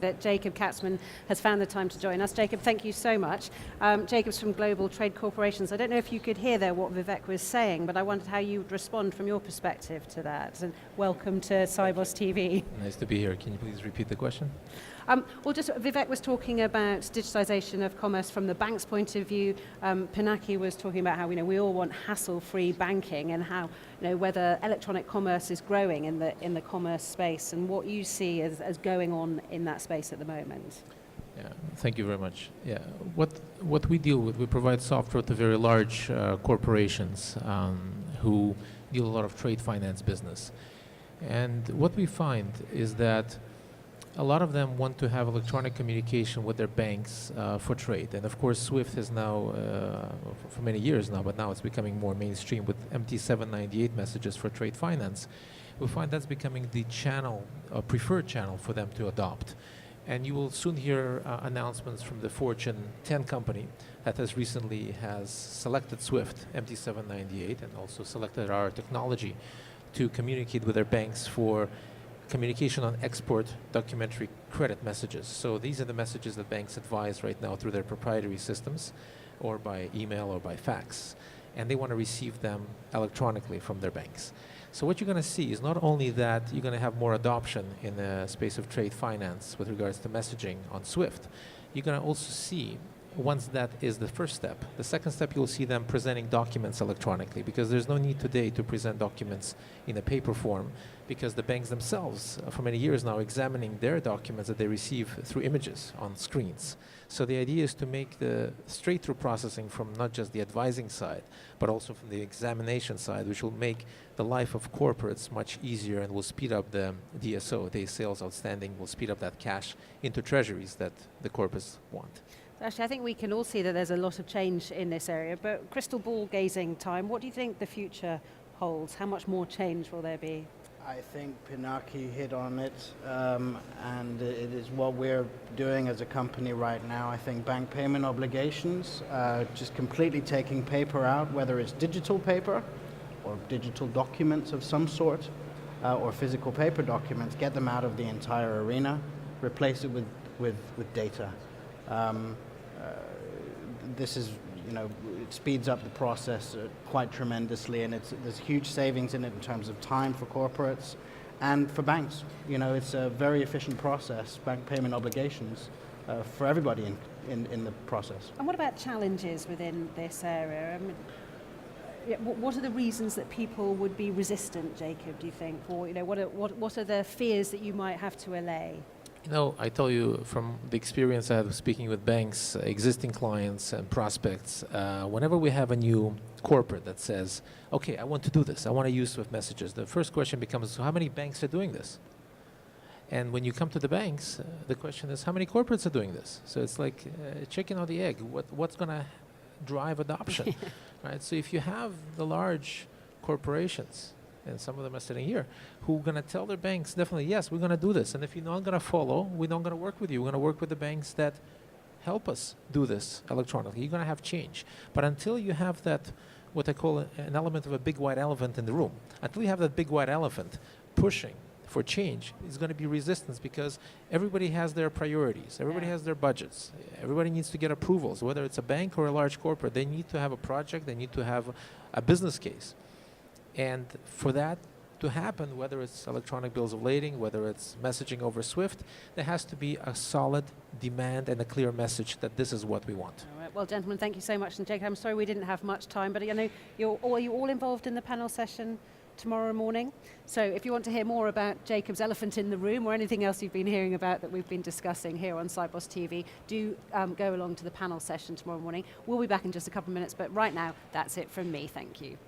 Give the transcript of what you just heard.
that Jacob Katsman has found the time to join us. Jacob, thank you so much. Jacob's from Global Trade Corporations. I don't know if you could hear there what Vivek was saying, but I wondered how you would respond from your perspective to that. And welcome to SIBOS TV. Nice to be here. Can you please repeat the question? Well, just Vivek was talking about digitization of commerce from the bank's point of view. Pinaki was talking about how we all want hassle-free banking, and how whether electronic commerce is growing in the commerce space, and what you see as going on in that space at the moment. Yeah, thank you very much. Yeah, what we deal with, we provide software to very large corporations who deal a lot of trade finance business, and what we find is that a lot of them want to have electronic communication with their banks for trade. And of course, SWIFT has now, for many years now, but now it's becoming more mainstream with MT798 messages for trade finance. We find that's becoming the channel, a preferred channel for them to adopt. And you will soon hear announcements from the Fortune 10 company that has recently selected SWIFT MT798 and also selected our technology to communicate with their banks for communication on export documentary credit messages. So these are the messages that banks advise right now through their proprietary systems or by email or by fax. And they want to receive them electronically from their banks. So what you're going to see is not only that you're going to have more adoption in the space of trade finance with regards to messaging on SWIFT, you're going to also see, once that is the first step, the second step, you'll see them presenting documents electronically, because there's no need today to present documents in a paper form, because the banks themselves, for many years now, examining their documents that they receive through images on screens. So the idea is to make the straight-through processing from not just the advising side, but also from the examination side, which will make the life of corporates much easier and will speed up the DSO, days sales outstanding, will speed up that cash into treasuries that the corporates want. Actually, I think we can all see that there's a lot of change in this area, but crystal ball gazing time, what do you think the future holds? How much more change will there be? I think Pinaki hit on it, and it is what we're doing as a company right now. I think bank payment obligations, just completely taking paper out, whether it's digital paper or digital documents of some sort, or physical paper documents, get them out of the entire arena, replace it with data. This is, it speeds up the process quite tremendously, and there's huge savings in it in terms of time for corporates and for banks. It's a very efficient process, bank payment obligations, for everybody in the process. And what about challenges within this area? What are the reasons that people would be resistant, Jacob, do you think? Or what are the fears that you might have to allay? I tell you from the experience I have speaking with banks, existing clients and prospects, whenever we have a new corporate that says, okay, I want to do this, I want to use Swift messages, the first question becomes, so how many banks are doing this? And when you come to the banks, the question is, how many corporates are doing this? So it's like chicken or the egg, what's going to drive adoption? Right? So if you have the large corporations, and some of them are sitting here, who are going to tell their banks, definitely, yes, we're going to do this. And if you're not going to follow, we're not going to work with you. We're going to work with the banks that help us do this electronically. You're going to have change. But until you have that, what I call an element of a big white elephant in the room, until you have that big white elephant pushing for change, it's going to be resistance, because everybody has their priorities. Everybody has their budgets. Everybody needs to get approvals, whether it's a bank or a large corporate. They need to have a project. They need to have a business case. And for that to happen, whether it's electronic bills of lading, whether it's messaging over SWIFT, there has to be a solid demand and a clear message that this is what we want. All right. Well, gentlemen, thank you so much. And Jacob, I'm sorry we didn't have much time, but are you all involved in the panel session tomorrow morning? So if you want to hear more about Jacob's elephant in the room or anything else you've been hearing about that we've been discussing here on SIBOS TV, do go along to the panel session tomorrow morning. We'll be back in just a couple of minutes, but right now, that's it from me. Thank you.